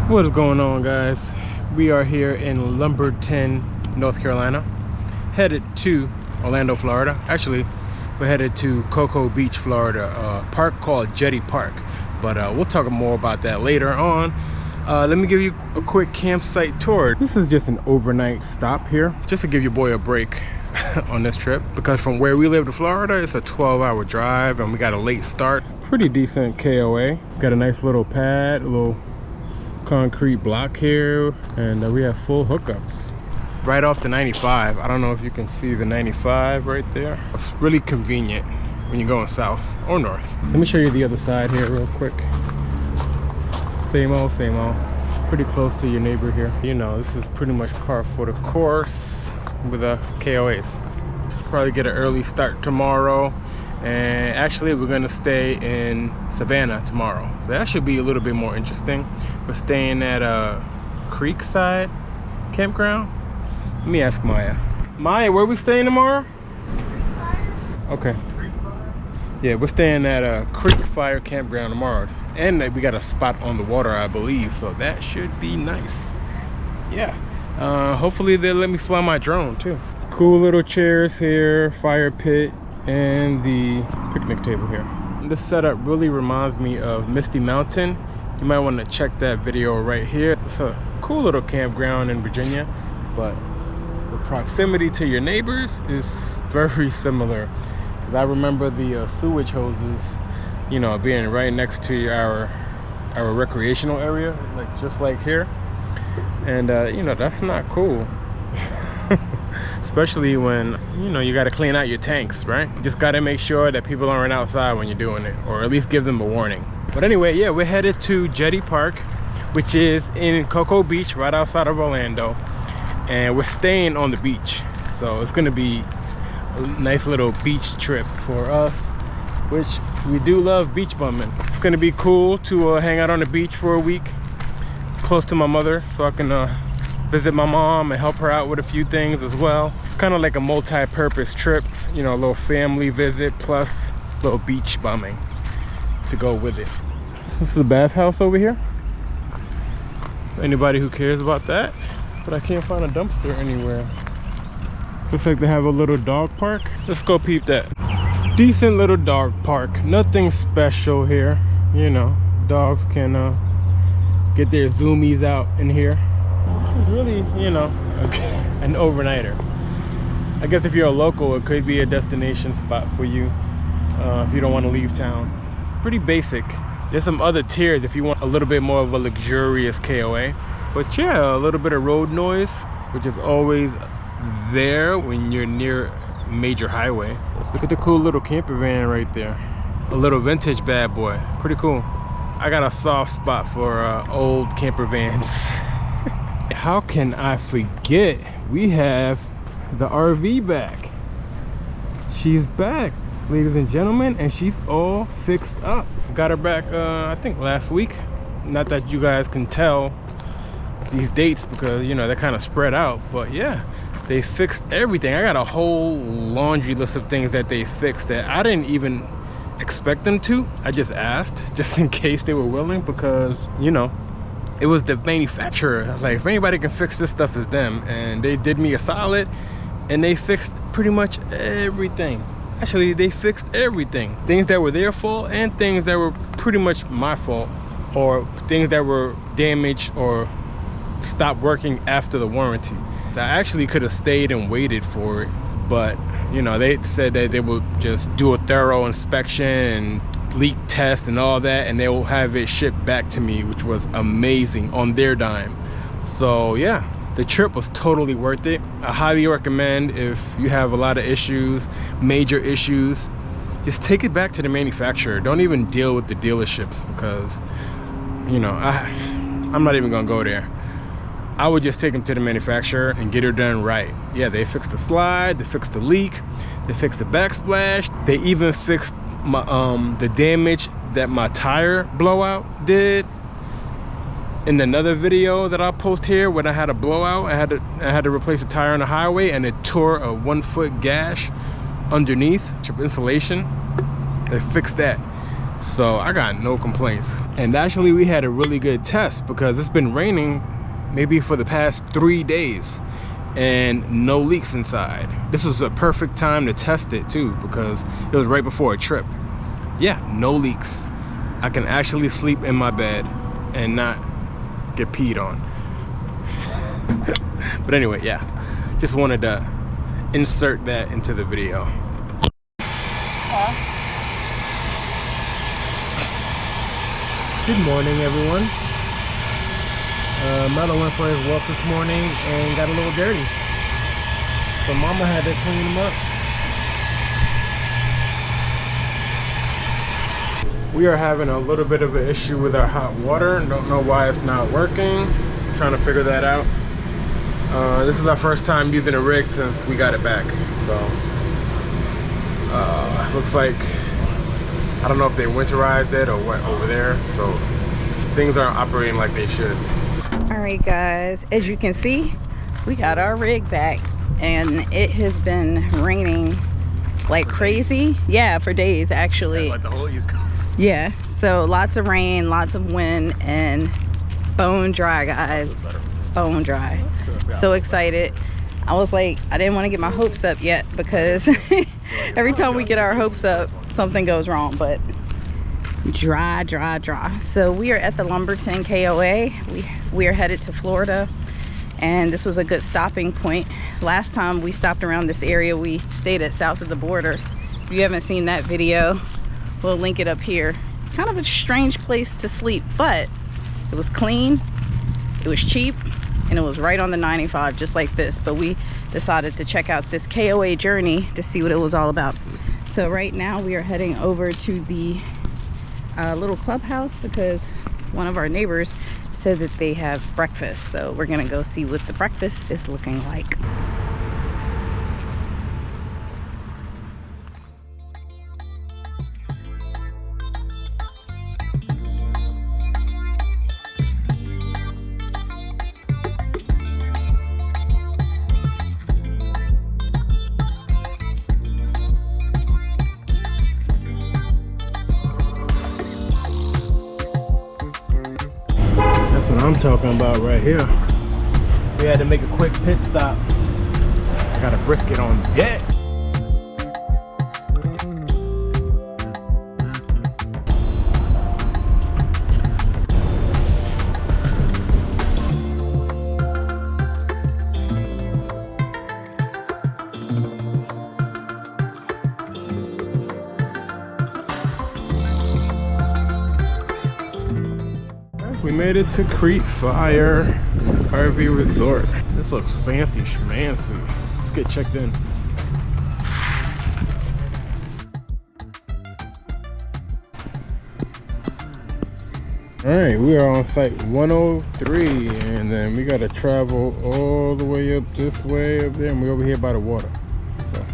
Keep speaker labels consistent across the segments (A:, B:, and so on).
A: What is going on, guys? We are here in Lumberton, North Carolina, headed to Orlando, Florida. Actually, we're headed to Cocoa Beach, Florida, a park called Jetty Park, but we'll talk more about that later on. Let me give you a quick campsite tour. This is just an overnight stop here, just to give your boy a break on this trip, because from where we live to Florida, it's a 12-hour drive and we got a late start. Pretty decent KOA. Got a nice little pad, a little concrete block here, and we have full hookups right off the 95. I don't know if you can see the 95 right there. It's really convenient when you're going south or north. Let me show you the other side here real quick. Same old, same old. Pretty close to your neighbor here. You know, this is pretty much par for the course with KOAs. Probably get an early start tomorrow, and actually we're gonna stay in Savannah tomorrow, so that should be a little bit more interesting. We're staying at a Creekside campground. Let me ask Maya. Maya, where are we staying tomorrow? Okay. Yeah, we're staying at a Creek Fire campground tomorrow, and we got a spot on the water, I believe, so that should be nice. Yeah. Hopefully they'll let me fly my drone too. Cool little chairs here, fire pit, and the picnic table here. This setup really reminds me of Misty Mountain. You might want to check that video right here. It's a cool little campground in Virginia, but the proximity to your neighbors is very similar. Because I remember the sewage hoses, you know, being right next to our recreational area, like just like here. And you know, that's not cool. Especially when, you know, you got to clean out your tanks, right? You just got to make sure that people aren't outside when you're doing it, or at least give them a warning. But anyway, yeah, we're headed to Jetty Park, which is in Cocoa Beach, right outside of Orlando, and we're staying on the beach. So it's gonna be a nice little beach trip for us, which we do love beach bumming. It's gonna be cool to hang out on the beach for a week, close to my mother, so I can visit my mom and help her out with a few things as well. Kind of like a multi-purpose trip, you know, a little family visit plus a little beach bumming to go with it. This is a bathhouse over here. Anybody who cares about that, but I can't find a dumpster anywhere. Looks like they have a little dog park. Let's go peep that. Decent little dog park. Nothing special here. You know, dogs can get their zoomies out in here. This is really, you know, an overnighter. I guess if you're a local, it could be a destination spot for you if you don't want to leave town. Pretty basic. There's some other tiers if you want a little bit more of a luxurious KOA. But yeah, a little bit of road noise, which is always there when you're near major highway. Look at the cool little camper van right there. A little vintage bad boy. Pretty cool. I got a soft spot for old camper vans. How can I forget? We have the RV back. She's back, ladies and gentlemen, and she's all fixed up. Got her back I think last week. Not that you guys can tell these dates because, you know, they're kind of spread out, but yeah, they fixed everything. I got a whole laundry list of things that they fixed that I didn't even expect them to. I just asked just in case they were willing, because, you know, it was the manufacturer. Like, if anybody can fix this stuff, it's them. And they did me a solid, and they fixed pretty much everything. Actually, they fixed everything. Things that were their fault and things that were pretty much my fault, or things that were damaged or stopped working after the warranty. I actually could have stayed and waited for it, but, you know, they said that they would just do a thorough inspection and leak test and all that, and they will have it shipped back to me, which was amazing on their dime. So yeah, the trip was totally worth it. I highly recommend, if you have a lot of issues, major issues, just take it back to the manufacturer. Don't even deal with the dealerships, because, you know, I'm not even gonna go there. I would just take them to the manufacturer and get her done right. Yeah, they fixed the slide, they fixed the leak, they fixed the backsplash, they even fixed my the damage that my tire blowout did. In another video that I'll post here, when I had a blowout, I had to replace a tire on the highway, and it tore a 1-foot gash underneath insulation. They fixed that. So I got no complaints. And actually we had a really good test because it's been raining maybe for the past 3 days and no leaks inside. This was a perfect time to test it too because it was right before a trip. Yeah, no leaks. I can actually sleep in my bed and not get peed on. But anyway, yeah, just wanted to insert that into the video. Good morning, everyone. Mello went for his walk this morning and got a little dirty, so Mama had to clean him up. We are having a little bit of an issue with our hot water and don't know why it's not working. Trying to figure that out. This is our first time using a rig since we got it back, so looks like, I don't know if they winterized it or what over there, so things aren't operating like they should.
B: All right, guys, as you can see, we got our rig back and it has been raining like crazy. Yeah, for days actually.
A: Like the whole East Coast.
B: Yeah, so lots of rain, lots of wind, and bone dry, guys. Bone dry. So excited. I was like, I didn't want to get my hopes up yet because every time we get our hopes up, something goes wrong. But dry. So we are at the Lumberton KOA. We are headed to Florida, and this was a good stopping point. Last time we stopped around this area, we stayed at south of the border. If you haven't seen that video, we'll link it up here. Kind of a strange place to sleep, but it was clean, it was cheap, and it was right on the 95, just like this. But we decided to check out this KOA journey to see what it was all about. So right now we are heading over to the little clubhouse because one of our neighbors said that they have breakfast. So we're gonna go see what the breakfast is looking like.
A: I'm talking about right here. We had to make a quick pit stop. I got a brisket on deck. We made it to Crete Fire RV Resort. This looks fancy schmancy. Let's get checked in. Alright, we are on site 103, and then we gotta travel all the way up this way up there, and we're over here by the water. So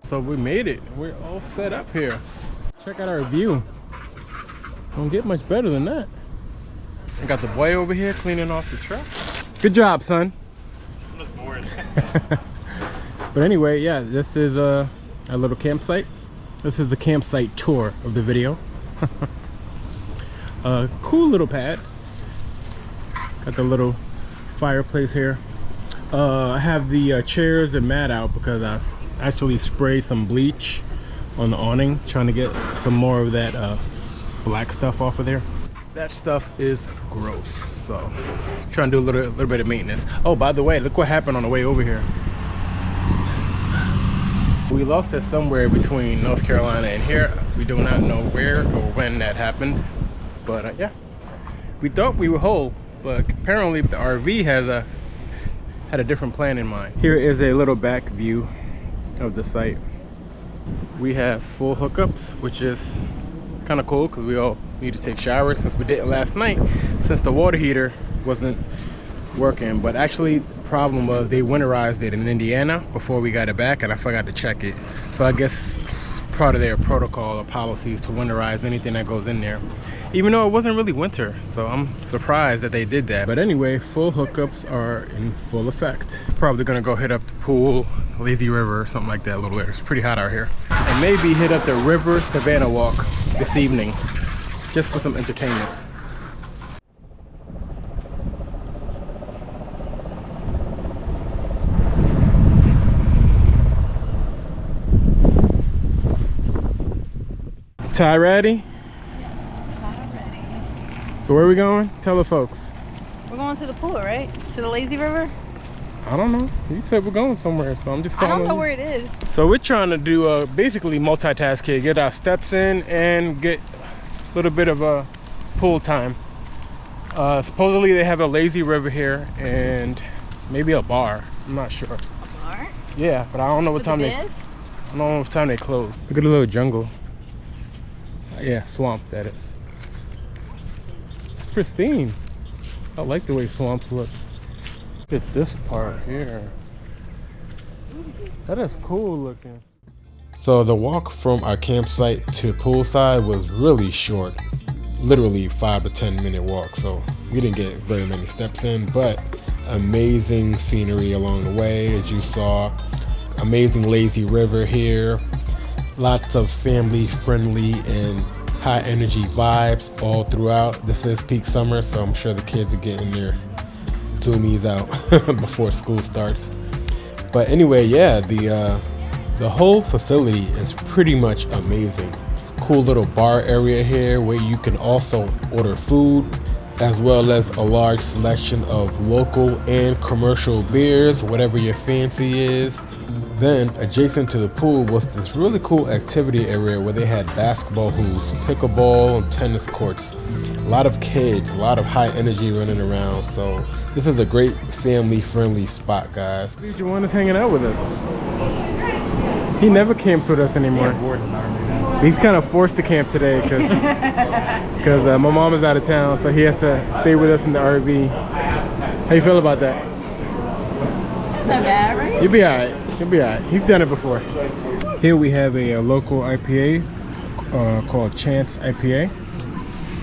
A: So we made it. We're all set up here. Check out our view. Don't get much better than that. I got the boy over here cleaning off the truck. Good job, son. I'm just bored. But anyway, yeah, this is a little campsite. This is the campsite tour of the video. Cool little pad. Got the little fireplace here. I have the chairs and mat out because I actually sprayed some bleach on the awning, trying to get some more of that black stuff off of there. That stuff is gross, so just trying to do a little bit of maintenance. Oh, by the way, look what happened on the way over here. We lost it somewhere between North Carolina and here. We do not know where or when that happened, but yeah, we thought we were whole, but apparently the RV had a different plan in mind. Here is a little back view. of the site. We have full hookups, which is kind of cool because we all need to take showers since we didn't last night, since the water heater wasn't working. But actually the problem was they winterized it in Indiana before we got it back, and I forgot to check it. So I guess it's part of their protocol or policies to winterize anything that goes in there, even though it wasn't really winter. So I'm surprised that they did that. But anyway, full hookups are in full effect. Probably gonna go hit up the pool, lazy river or something like that a little later. It's pretty hot out here. And maybe hit up the river Savannah walk this evening, just for some entertainment. Ty ready?
B: Yes, Ty ready.
A: So where are we going? Tell the folks.
B: We're going to the pool, right? To the lazy river?
A: I don't know. You said we're going somewhere, so I'm just following.
B: I don't know
A: you.
B: where it is.
A: So we're trying to do basically multitask here. Get our steps in and get a little bit of a pool time. Supposedly they have a lazy river here and maybe a bar. I'm not sure.
B: A bar?
A: Yeah, but I don't know what time they. I don't know what time they close. Look at the little jungle. Yeah, swamp that is. It's pristine. I like the way swamps look. Look at this part here. That is cool looking. So the walk from our campsite to poolside was really short. Literally 5 to 10 minute walk. So we didn't get very many steps in, but amazing scenery along the way, as you saw. Amazing lazy river here. Lots of family friendly and high energy vibes all throughout. This is peak summer, so I'm sure the kids are getting their zoomies out before school starts. But anyway, yeah, the whole facility is pretty much amazing. Cool little bar area here where you can also order food, as well as a large selection of local and commercial beers, whatever your fancy is. Then adjacent to the pool was this really cool activity area where they had basketball hoops, pickleball, and tennis courts. A lot of kids, a lot of high energy running around. So this is a great family friendly spot, guys. Juwan is hanging out with us. He never camps with us anymore. He's kind of forced to camp today because my mom is out of town, so he has to stay with us in the RV. How you feel about that?
B: Not bad, right?
A: You'll be alright. You'll be alright. He's done it before. Here we have a local IPA called Chance IPA.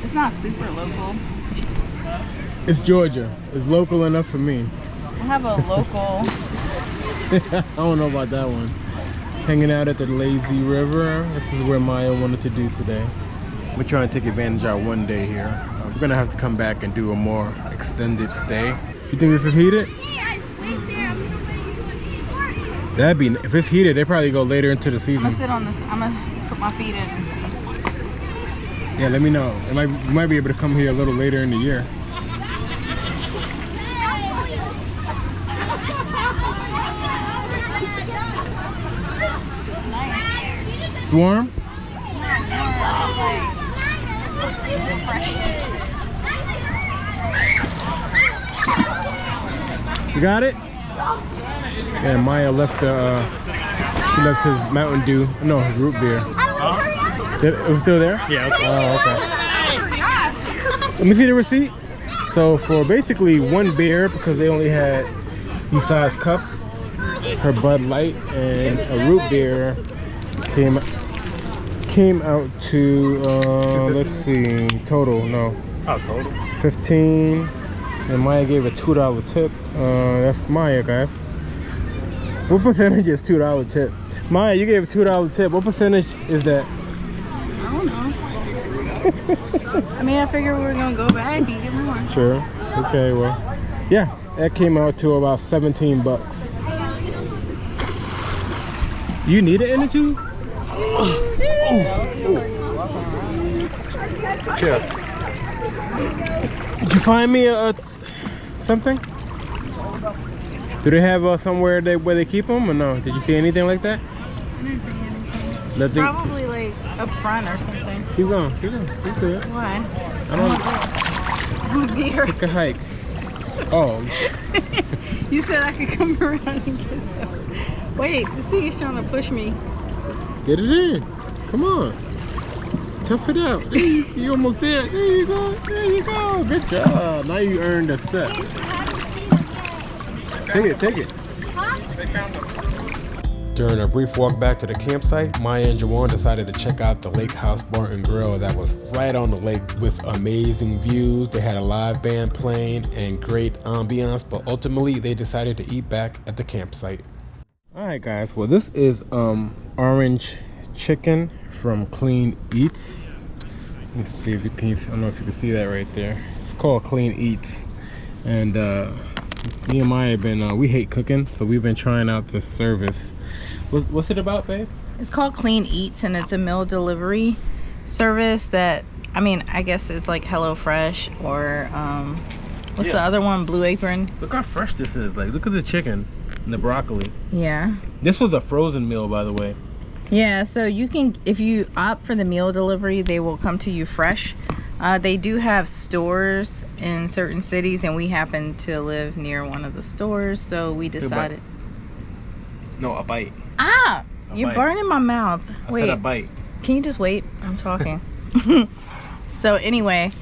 B: It's not super local.
A: It's Georgia. It's local enough for me.
B: I have a local.
A: I don't know about that one. Hanging out at the lazy river. This is where Maya wanted to do today. We're trying to take advantage of our one day here. We're gonna have to come back and do a more extended stay. You think this is heated? That'd be, if it's heated, they probably go later into the season.
B: I'm gonna sit on this. I'm gonna put my feet in and see.
A: Yeah, let me know. We might be able to come here a little later in the year.
B: Nice.
A: Swarm? You got it? Yeah, Maya left she left his Mountain Dew, no, his root beer. It was still there?
C: Yeah. Okay.
A: Oh, okay. Let me see the receipt. So for basically one beer, because they only had these size cups, her Bud Light and a root beer came out to let's see, total, no.
C: Oh, total.
A: 15, and Maya gave a $2 tip. That's Maya, guys. What percentage is $2 tip? Maya, you gave a $2 tip. What percentage is that?
B: I don't know. I mean, I figured we were gonna go back and get more.
A: Sure. Okay, well, yeah, that came out to about 17 bucks. You need it in the tube?
C: Cheers.
A: Did you find me something? Do they have somewhere where they keep them or no? Did you see anything like that?
B: I didn't see anything.
A: Nothing?
B: Probably like up front or something.
A: Keep going, keep going. Keep good.
B: Why?
A: I
B: don't beer.
A: Take a hike. Oh.
B: You said I could come around and get some. Wait, this thing is trying to push me.
A: Get it in. Come on. Tough it out. There you almost there. There you go. There you go. Good job. Now you earned a step. Take it. During a brief walk back to the campsite, Maya and Jawan decided to check out the Lake House Bar and Grill that was right on the lake with amazing views. They had a live band playing and great ambiance, but ultimately they decided to eat back at the campsite. Alright guys, well this is orange chicken from Clean Eats. Let me see if you can, I don't know if you can see that right there. It's called Clean Eats. And me and Maya have been, we hate cooking, so we've been trying out this service. What's it about, babe?
B: It's called Clean Eats, and it's a meal delivery service that, I mean, I guess it's like HelloFresh or what's the other one? Blue Apron.
A: Look how fresh this is. Like, look at the chicken and the broccoli.
B: Yeah.
A: This was a frozen meal, by the way.
B: Yeah, so you can, if you opt for the meal delivery, they will come to you fresh. They do have stores in certain cities, and we happen to live near one of the stores, so we decided.
A: No, a bite.
B: Ah! You're
A: bite.
B: burning my mouth.
A: I said a bite.
B: Can you just wait? I'm talking. So anyway,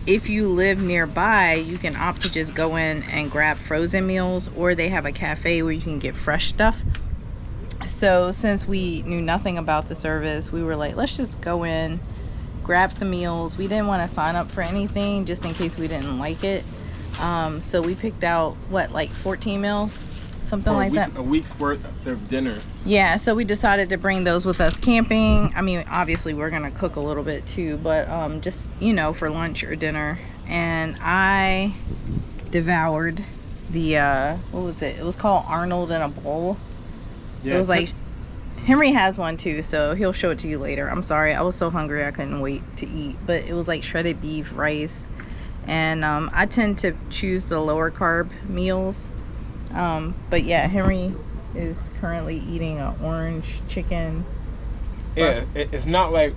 B: if you live nearby, you can opt to just go in and grab frozen meals, or they have a cafe where you can get fresh stuff. So since we knew nothing about the service, we were like, let's just go in, grab some meals. We didn't want to sign up for anything just in case we didn't like it. So we picked out, what, like 14 meals? Something like that.
A: A week's worth of dinners.
B: Yeah, so we decided to bring those with us camping. I mean, obviously we're gonna cook a little bit too, but just, you know, for lunch or dinner. And I devoured the what was it? It was called Arnold in a Bowl. Yeah, it was like, Henry has one too, so he'll show it to you later. I'm sorry, I was so hungry I couldn't wait to eat. But it was like shredded beef, rice, and I tend to choose the lower carb meals. But yeah, Henry is currently eating an orange chicken.
A: Yeah, it's not like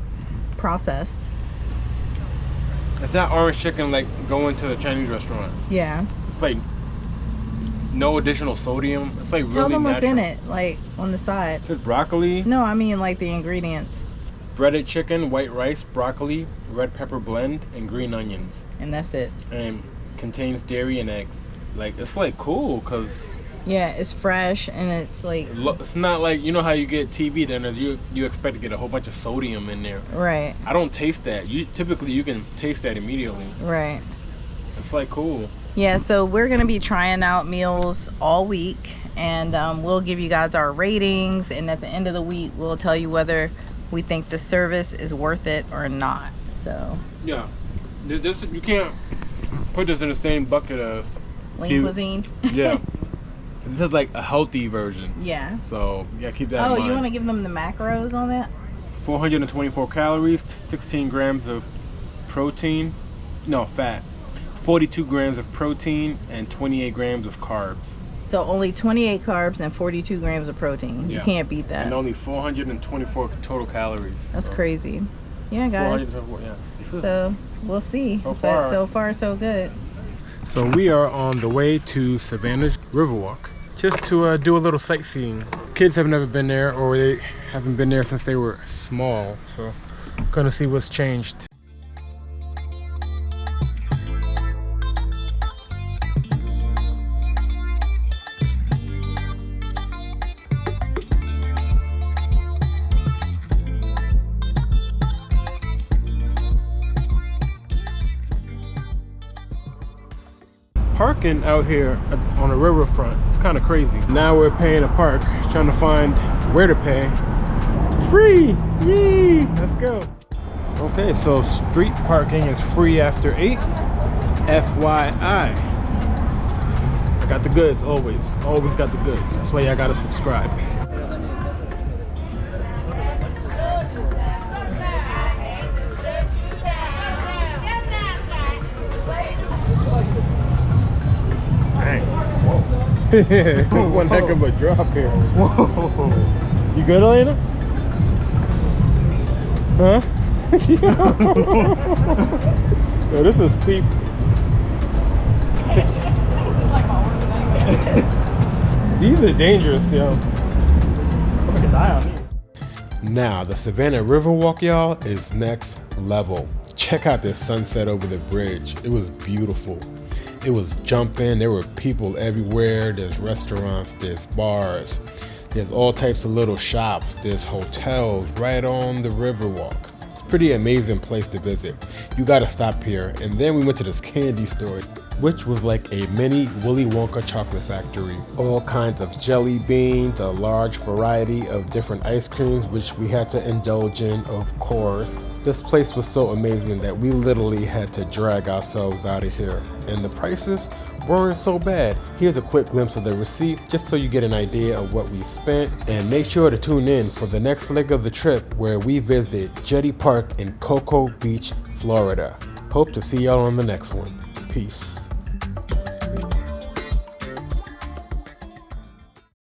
B: processed.
A: It's not orange chicken like going to a Chinese restaurant.
B: Yeah.
A: It's like no additional sodium. It's like really natural.
B: Tell them what's in it, like on the side.
A: There's broccoli.
B: No, I mean like the ingredients.
A: Breaded chicken, white rice, broccoli, red pepper blend, and green onions.
B: And that's it.
A: And contains dairy and eggs. Like, it's like cool, cause
B: yeah, it's fresh and it's like,
A: it's not like, you know how you get TV dinners, you expect to get a whole bunch of sodium in there.
B: Right.
A: I don't taste that. Typically you can taste that immediately.
B: Right.
A: It's like cool.
B: Yeah, so we're gonna be trying out meals all week, and we'll give you guys our ratings, and at the end of the week we'll tell you whether we think the service is worth it or not. So
A: yeah, this you can't put this in the same bucket as
B: lean cuisine.
A: Yeah. This is like a healthy version.
B: Yeah.
A: So you gotta keep that in mind.
B: Oh, you want to give them the macros on that?
A: 424 calories, 16 grams of protein, no, fat, 42 grams of protein, and 28 grams of carbs.
B: So only 28 carbs and 42 grams of protein. Yeah. You can't beat that.
A: And only 424 total calories.
B: That's crazy. Yeah, guys.
A: Yeah.
B: So we'll see.
A: So far.
B: So far, so good.
A: So we are on the way to Savannah Riverwalk, just to do a little sightseeing. Kids have never been there, or they haven't been there since they were small. So gonna see what's changed. Parking out here on the riverfront, it's kind of crazy. Now we're paying a park, trying to find where to pay. It's free! Yay! Let's go. Okay, so street parking is free after 8. FYI. I got the goods always. Always got the goods. That's why y'all gotta subscribe. One heck of a drop here. Whoa. You good, Elena? Huh? Yo, this is steep. These are dangerous, yo. I'm gonna die on these. Now, the Savannah Riverwalk, y'all, is next level. Check out this sunset over the bridge. It was beautiful. It was jumping. There were people everywhere. There's restaurants, there's bars, there's all types of little shops, there's hotels right on the Riverwalk. It's a pretty amazing place to visit. You gotta stop here. And then we went to this candy store, which was like a mini Willy Wonka chocolate factory. All kinds of jelly beans, a large variety of different ice creams, which we had to indulge in, of course. This place was so amazing that we literally had to drag ourselves out of here. And the prices weren't so bad. Here's a quick glimpse of the receipt, just so you get an idea of what we spent. And make sure to tune in for the next leg of the trip, where we visit Jetty Park in Cocoa Beach, Florida. Hope to see y'all on the next one. Peace.